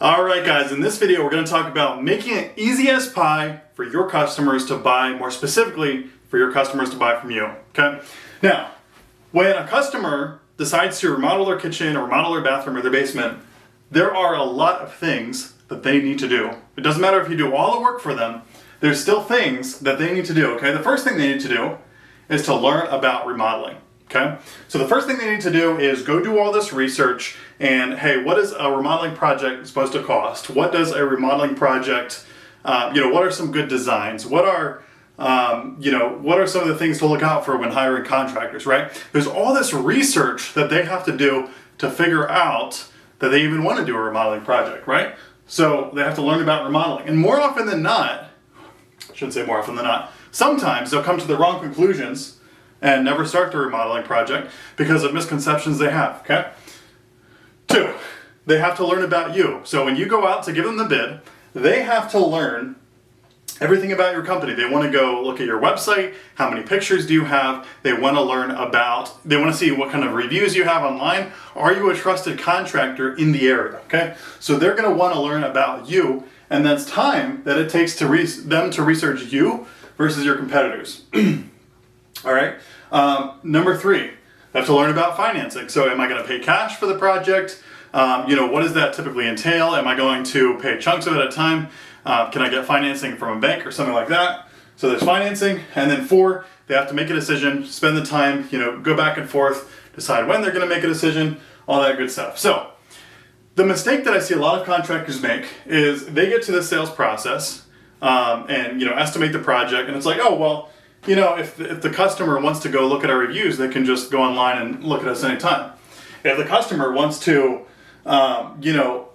Alright guys, in this video we're going to talk about making it easy as pie for your customers to buy, more specifically for your customers to buy from you. Okay? Now, when a customer decides to remodel their kitchen or remodel their bathroom or their basement, there are a lot of things that they need to do. It doesn't matter if you do all the work for them, there's still things that they need to do. Okay? The first thing they need to do is to learn about remodeling. Okay? So the first thing they need to do is go do all this research and, hey, what is a remodeling project supposed to cost? What does a remodeling project, what are some good designs? What are some of the things to look out for when hiring contractors, right? There's all this research that they have to do to figure out that they even want to do a remodeling project, right? So they have to learn about remodeling. And more often than not, I shouldn't say more often than not, sometimes they'll come to the wrong conclusions and never start the remodeling project because of misconceptions they have, okay? 2, they have to learn about you. So when you go out to give them the bid, they have to learn everything about your company. They want to go look at your website, how many pictures do you have, they want to see what kind of reviews you have online. Are you a trusted contractor in the area, okay? So they're going to want to learn about you, and that's time that it takes to them to research you versus your competitors. All right. Number 3, they have to learn about financing. So am I going to pay cash for the project? What does that typically entail? Am I going to pay chunks of it at a time? Can I get financing from a bank or something like that? So there's financing. And then 4, they have to make a decision, spend the time, go back and forth, decide when they're going to make a decision, all that good stuff. So the mistake that I see a lot of contractors make is they get to the sales process and estimate the project, and it's like, oh, well, if the customer wants to go look at our reviews, they can just go online and look at us anytime. If the customer wants to,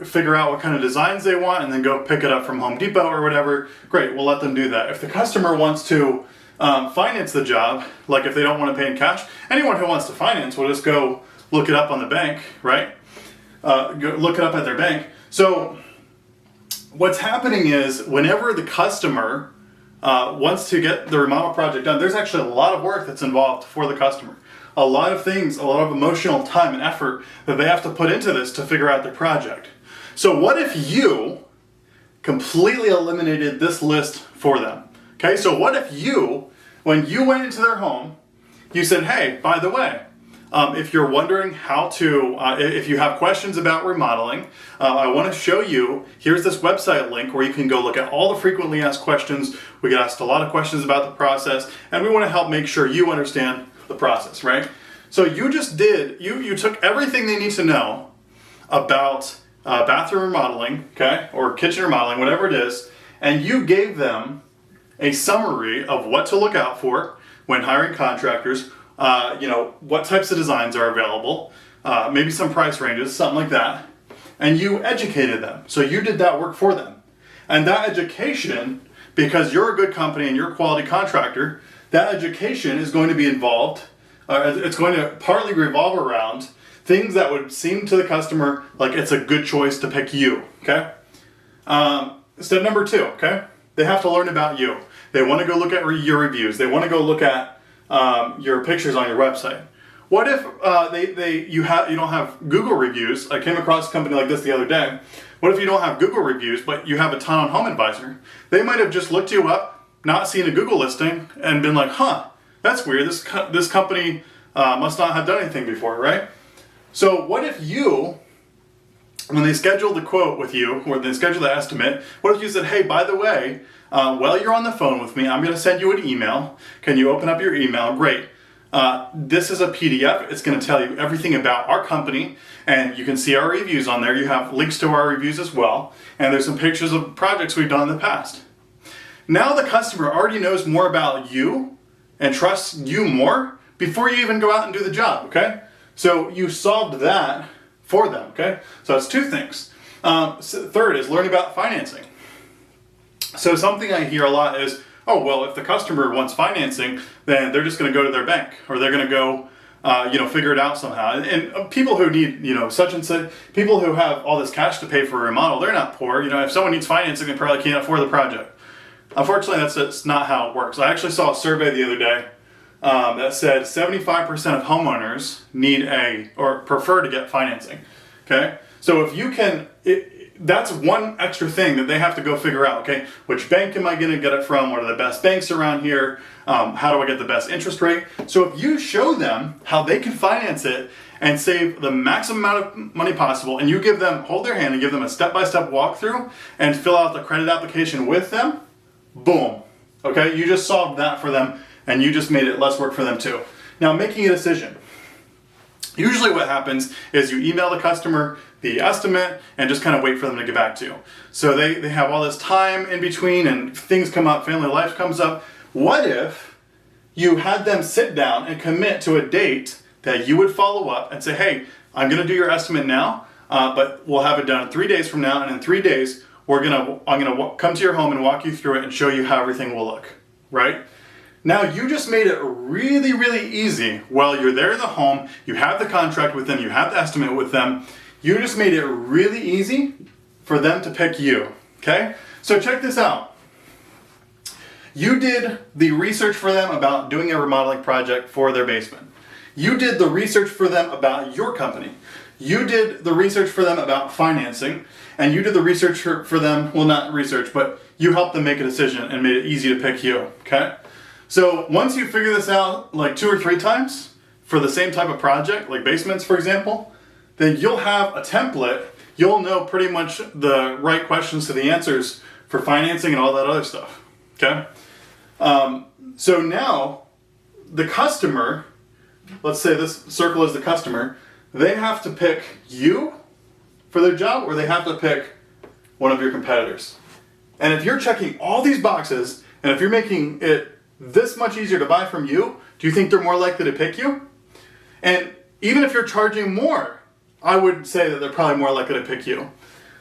figure out what kind of designs they want and then go pick it up from Home Depot or whatever, great, we'll let them do that. If the customer wants to finance the job, like if they don't want to pay in cash, anyone who wants to finance will just go look it up on the bank, right? Go look it up at their bank. So what's happening is whenever the customer wants to get the remodel project done, there's actually a lot of work that's involved for the customer. A lot of things, a lot of emotional time and effort that they have to put into this to figure out their project. So what if you completely eliminated this list for them? Okay, so what if you, when you went into their home, you said, hey, by the way, if you're wondering how to, if you have questions about remodeling, I want to show you, here's this website link where you can go look at all the frequently asked questions. We get asked a lot of questions about the process, and we want to help make sure you understand the process, right? So you just did, you took everything they need to know about bathroom remodeling, okay, or kitchen remodeling, whatever it is, and you gave them a summary of what to look out for when hiring contractors, what types of designs are available, maybe some price ranges, something like that, and you educated them. So you did that work for them. And that education, because you're a good company and you're a quality contractor, that education is going to be involved, it's going to partly revolve around things that would seem to the customer like it's a good choice to pick you, okay? Step number 2, okay? They have to learn about you. They want to go look at your reviews. They want to go look at your pictures on your website. What if you don't have Google reviews? I came across a company like this the other day. What if you don't have Google reviews, but you have a ton on Home Advisor? They might have just looked you up, not seen a Google listing, and been like, huh, that's weird. This company must not have done anything before, right? So what if you, when they scheduled the quote with you, or they scheduled the estimate, what if you said, hey, by the way, while you're on the phone with me, I'm going to send you an email. Can you open up your email? Great. This is a PDF. It's going to tell you everything about our company, and you can see our reviews on there. You have links to our reviews as well, and there's some pictures of projects we've done in the past. Now the customer already knows more about you and trusts you more before you even go out and do the job, okay? So you solved that for them, okay? So that's 2 things. Third is learn about financing. So something I hear a lot is, oh, well, if the customer wants financing, then they're just going to go to their bank, or they're going to go, figure it out somehow. And people who need, such and such, people who have all this cash to pay for a remodel, they're not poor. If someone needs financing, they probably can't afford the project. Unfortunately, that's not how it works. I actually saw a survey the other day that said 75% of homeowners need or prefer to get financing. Okay, so if you can, that's one extra thing that they have to go figure out, okay? Which bank am I gonna get it from? What are the best banks around here? How do I get the best interest rate? So if you show them how they can finance it and save the maximum amount of money possible, and you hold their hand and give them a step-by-step walkthrough and fill out the credit application with them, boom, okay? You just solved that for them and you just made it less work for them too. Now, making a decision. Usually what happens is you email the customer the estimate and just kind of wait for them to get back to you. So they have all this time in between and things come up, family life comes up. What if you had them sit down and commit to a date that you would follow up and say, hey, I'm gonna do your estimate now, but we'll have it done in 3 days from now, and in 3 days, I'm gonna come to your home and walk you through it and show you how everything will look, right? Now you just made it really, really easy. While you're there in the home, you have the contract with them, you have the estimate with them, you just made it really easy for them to pick you, okay? So check this out. You did the research for them about doing a remodeling project for their basement. You did the research for them about your company. You did the research for them about financing, and you did the research for them, well, not research, but you helped them make a decision and made it easy to pick you, okay? So once you figure this out like 2 or 3 times for the same type of project, like basements, for example, then you'll have a template. You'll know pretty much the right questions to the answers for financing and all that other stuff, okay? So now the customer, let's say this circle is the customer, they have to pick you for their job, or they have to pick one of your competitors. And if you're checking all these boxes, and if you're making it this much easier to buy from you, do you think they're more likely to pick you? And even if you're charging more, I would say that they're probably more likely to pick you.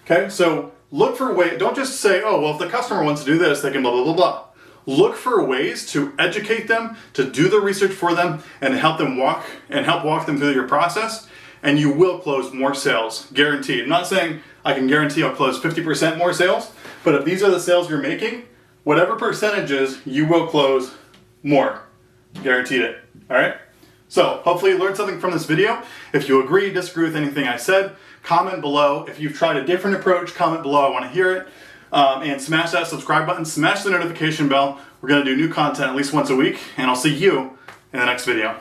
Okay, so look for ways, don't just say, oh, well, if the customer wants to do this, they can blah, blah, blah, blah. Look for ways to educate them, to do the research for them, and help walk them through your process, and you will close more sales, guaranteed. I'm not saying I can guarantee I'll close 50% more sales, but if these are the sales you're making, whatever percentages, you will close more. Guaranteed it, all right? So hopefully you learned something from this video. If you agree, disagree with anything I said, comment below. If you've tried a different approach, comment below, I wanna hear it. And smash that subscribe button, smash the notification bell. We're gonna do new content at least once a week, and I'll see you in the next video.